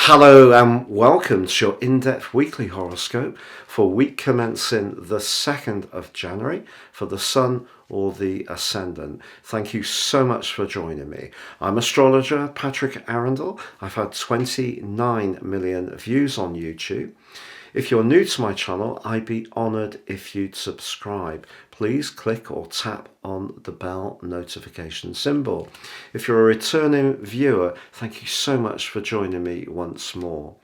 Hello and welcome to your in-depth weekly horoscope for week commencing the 2nd of January for the Sun or the Ascendant. Thank you so much for joining me. I'm astrologer Patrick Arundell. I've had 29 million views on YouTube. If you're new to my channel, I'd be honoured if you'd subscribe. Please click or tap on the bell notification symbol. If you're a returning viewer, thank you so much for joining me once more.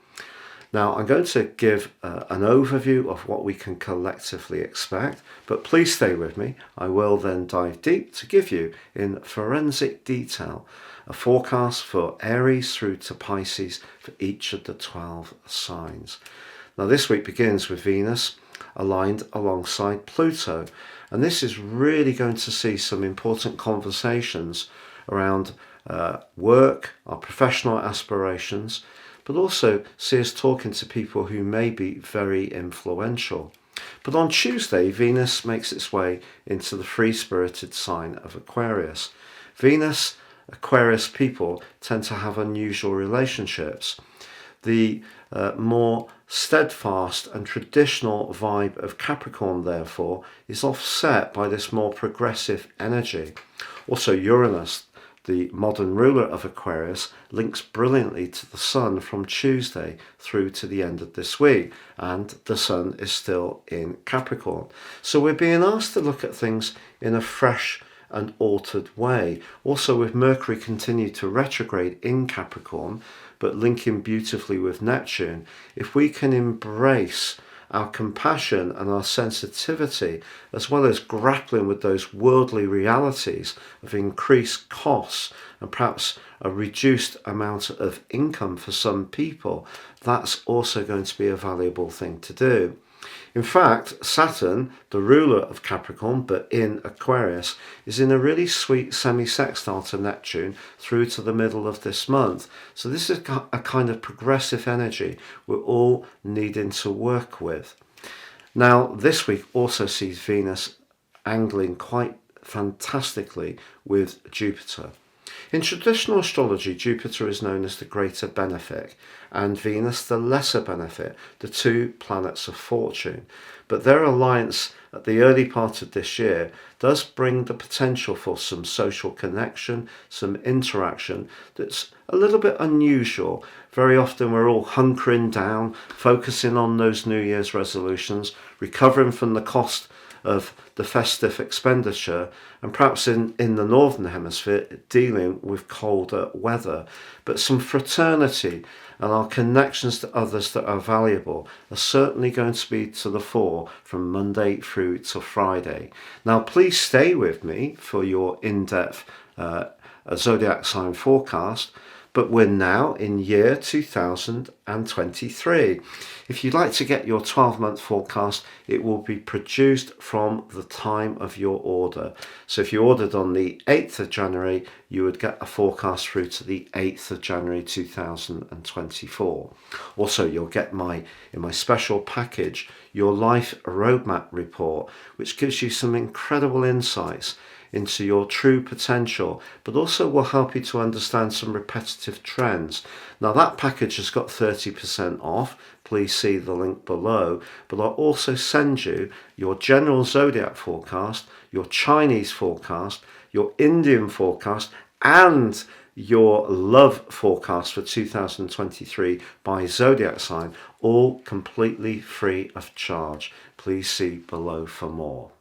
Now, I'm going to give an overview of what we can collectively expect, but please stay with me. I will then dive deep to give you, in forensic detail, a forecast for Aries through to Pisces for each of the 12 signs. Now, this week begins with Venus aligned alongside Pluto, and this is really going to see some important conversations around work, our professional aspirations, but also see us talking to people who may be very influential. But on Tuesday, Venus makes its way into the free-spirited sign of Aquarius. Venus, Aquarius people tend to have unusual relationships. The more steadfast and traditional vibe of Capricorn, therefore, is offset by this more progressive energy. Also, Uranus, the modern ruler of Aquarius, links brilliantly to the Sun from Tuesday through to the end of this week, and the Sun is still in Capricorn. So we're being asked to look at things in a fresh and altered way. Also, with Mercury continued to retrograde in Capricorn, but linking beautifully with Neptune, if we can embrace our compassion and our sensitivity, as well as grappling with those worldly realities of increased costs and perhaps a reduced amount of income for some people, that's also going to be a valuable thing to do. In fact, Saturn, the ruler of Capricorn but in Aquarius, is in a really sweet semi-sextile to Neptune through to the middle of this month. So this is a kind of progressive energy we're all needing to work with. Now, this week also sees Venus angling quite fantastically with Jupiter. In traditional astrology, Jupiter is known as the greater benefic and Venus the lesser benefic, the two planets of fortune. But their alliance at the early part of this year does bring the potential for some social connection, some interaction that's a little bit unusual. Very often we're all hunkering down, focusing on those New Year's resolutions, recovering from the cost of the festive expenditure, and perhaps in the Northern Hemisphere dealing with colder weather. But some fraternity and our connections to others that are valuable are certainly going to be to the fore from Monday through to Friday. Now, please stay with me for your in-depth zodiac sign forecast. But we're now in year 2023. If you'd like to get your 12-month forecast, it will be produced from the time of your order. So if you ordered on the 8th of January, you would get a forecast through to the 8th of January 2024. Also, you'll get in my special package, your Life Roadmap Report, which gives you some incredible insights into your true potential, but also will help you to understand some repetitive trends. Now, that package has got 30% off. Please see the link below. But I'll also send you your general zodiac forecast, your Chinese forecast, your Indian forecast, and your love forecast for 2023 by zodiac sign, all completely free of charge. Please see below for more.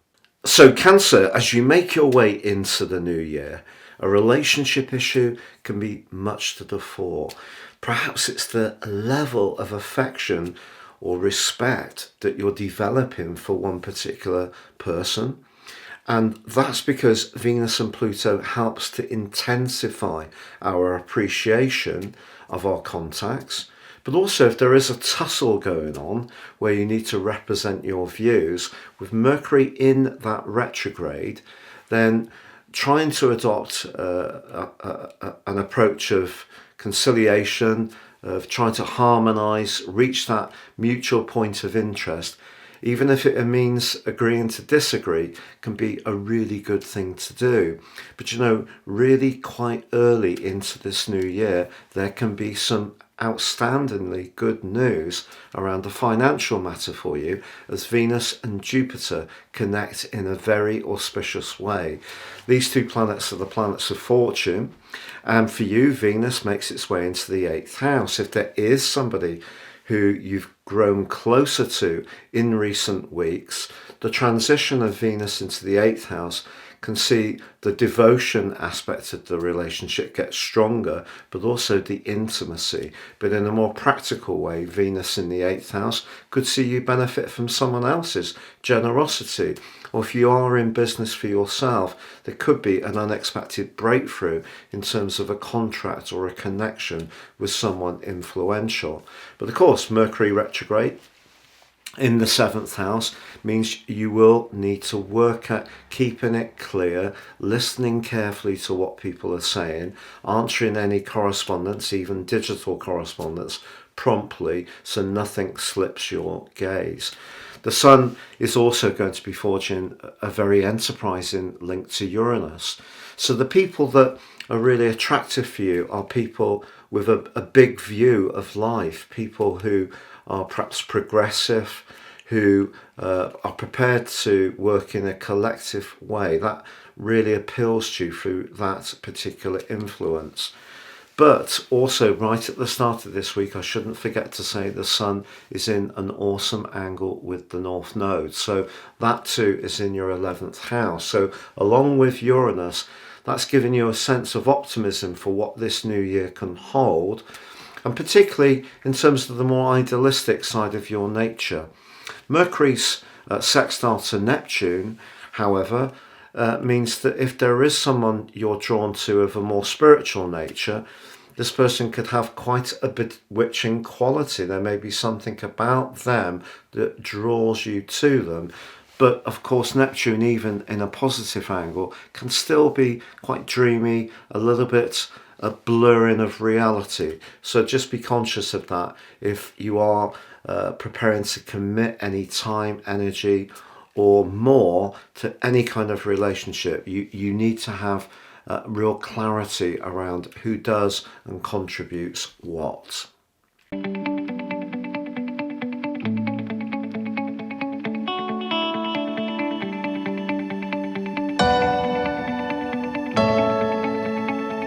So Cancer, as you make your way into the new year, a relationship issue can be much to the fore. Perhaps it's the level of affection or respect that you're developing for one particular person. And that's because Venus and Pluto helps to intensify our appreciation of our contacts. But also, if there is a tussle going on where you need to represent your views, with Mercury in that retrograde, then trying to adopt an approach of conciliation, of trying to harmonise, reach that mutual point of interest, even if it means agreeing to disagree, can be a really good thing to do. But really quite early into this new year, there can be some outstandingly good news around a financial matter for you, as Venus and Jupiter connect in a very auspicious way. These two planets are the planets of fortune, and for you, Venus makes its way into the 8th house. If there is somebody who you've grown closer to in recent weeks, the transition of Venus into the 8th house can see the devotion aspect of the relationship get stronger, but also the intimacy. But in a more practical way, Venus in the 8th house could see you benefit from someone else's generosity. Or if you are in business for yourself, there could be an unexpected breakthrough in terms of a contract or a connection with someone influential. But of course, Mercury retrograde in the 7th house means you will need to work at keeping it clear, listening carefully to what people are saying, answering any correspondence, even digital correspondence, promptly so nothing slips your gaze. The Sun is also going to be forging a very enterprising link to Uranus. So the people that are really attractive for you are people with a big view of life, people who are perhaps progressive, who are prepared to work in a collective way. That really appeals to you through that particular influence. But also, right at the start of this week, I shouldn't forget to say the Sun is in an awesome angle with the North Node. So that too is in your 11th house. So along with Uranus, that's giving you a sense of optimism for what this new year can hold, and particularly in terms of the more idealistic side of your nature. Mercury's sextile to Neptune, however, means that if there is someone you're drawn to of a more spiritual nature, this person could have quite a bewitching quality. There may be something about them that draws you to them. But of course, Neptune, even in a positive angle, can still be quite dreamy, a little bit a blurring of reality. So just be conscious of that if you are preparing to commit any time, energy, or more to any kind of relationship. You need to have real clarity around who does and contributes what.